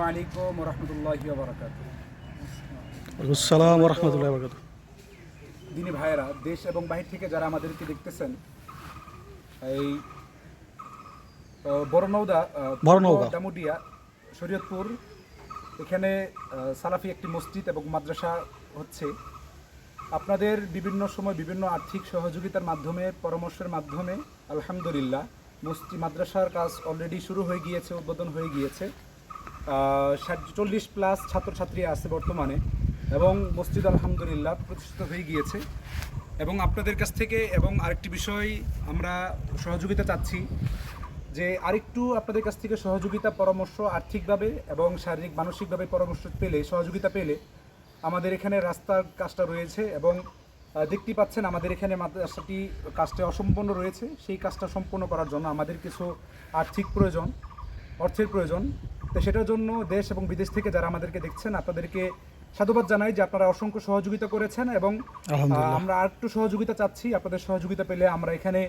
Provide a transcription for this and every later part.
আলাইকুম রহমতুল্লাহি ওয়া বারাকাতুহু। আসসালামু রাহমাতুল্লাহি ওয়া বারাকাতুহু। দিনী ভাইয়েরা, দেশ এবং বাহির থেকে যারা আমাদেরকে দেখতেছেন, এই বড়নৌদা বড়নৌদা। ডামুডিয়া শরীয়তপুর, এখানে সালাফি একটি মসজিদ এবং মাদ্রাসা হচ্ছে। আপনাদের বিভিন্ন সময় বিভিন্ন আর্থিক সহযোগিতার মাধ্যমে, পরামর্শের মাধ্যমে আলহামদুলিল্লাহ মাদ্রাসার কাজ অলরেডি শুরু হয়ে গিয়েছে, উদ্বোধন হয়ে গিয়েছে। 40+ ছাত্রছাত্রী আছে বর্তমানে, এবং মসজিদ আলহামদুলিল্লাহ প্রতিষ্ঠিত হয়ে গিয়েছে। এবং আপনাদের কাছ থেকে এবং আরেকটি বিষয় আমরা সহযোগিতা চাচ্ছি, যে আরেকটু আপনাদের কাছ থেকে সহযোগিতা, পরামর্শ, আর্থিকভাবে এবং শারীরিক মানসিকভাবে পরামর্শ পেলে, সহযোগিতা পেলে আমাদের এখানে রাস্তার কাজটা রয়েছে, এবং দেখতেই পাচ্ছেন আমাদের এখানে মাদ্রাসাটি কাজটা অসম্পূর্ণ রয়েছে। সেই কাজটা সম্পূর্ণ করার জন্য আমাদের কিছু আর্থিক প্রয়োজন, অর্থের প্রয়োজন। তো সেটার জন্য দেশ এবং বিদেশ থেকে যারা আমাদেরকে দেখছেন, আপনাদেরকে সাধুবাদ জানাই যে আপনারা অসংখ্য সহযোগিতা করেছেন, এবং আমরা আর একটু সহযোগিতা চাচ্ছি। আপনাদের সহযোগিতা পেলে আমরা এখানে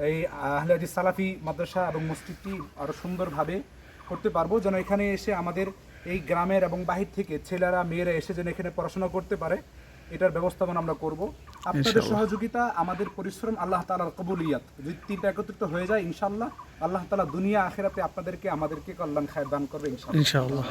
এই আহলে হাদিস সালাফি মাদ্রাসা এবং মসজিদটি আরও সুন্দরভাবে করতে পারবো, যেন এখানে এসে আমাদের এই গ্রামের এবং বাহির থেকে ছেলেরা মেয়েরা এসে যেন এখানে পড়াশোনা করতে পারে, এটার ব্যবস্থাপনা আমরা করব। আপনাদের সহযোগিতা, আমাদের পরিশ্রম, আল্লাহ তাআলার কবুলিয়াত, যদি তিনটা একত্রিত হয়ে যায় ইনশাআল্লাহ, আল্লাহ তাআলা দুনিয়া আখিরাতে আপনাদেরকে আমাদেরকে কল্যাণ খায়ের দান করবে ইনশাআল্লাহ।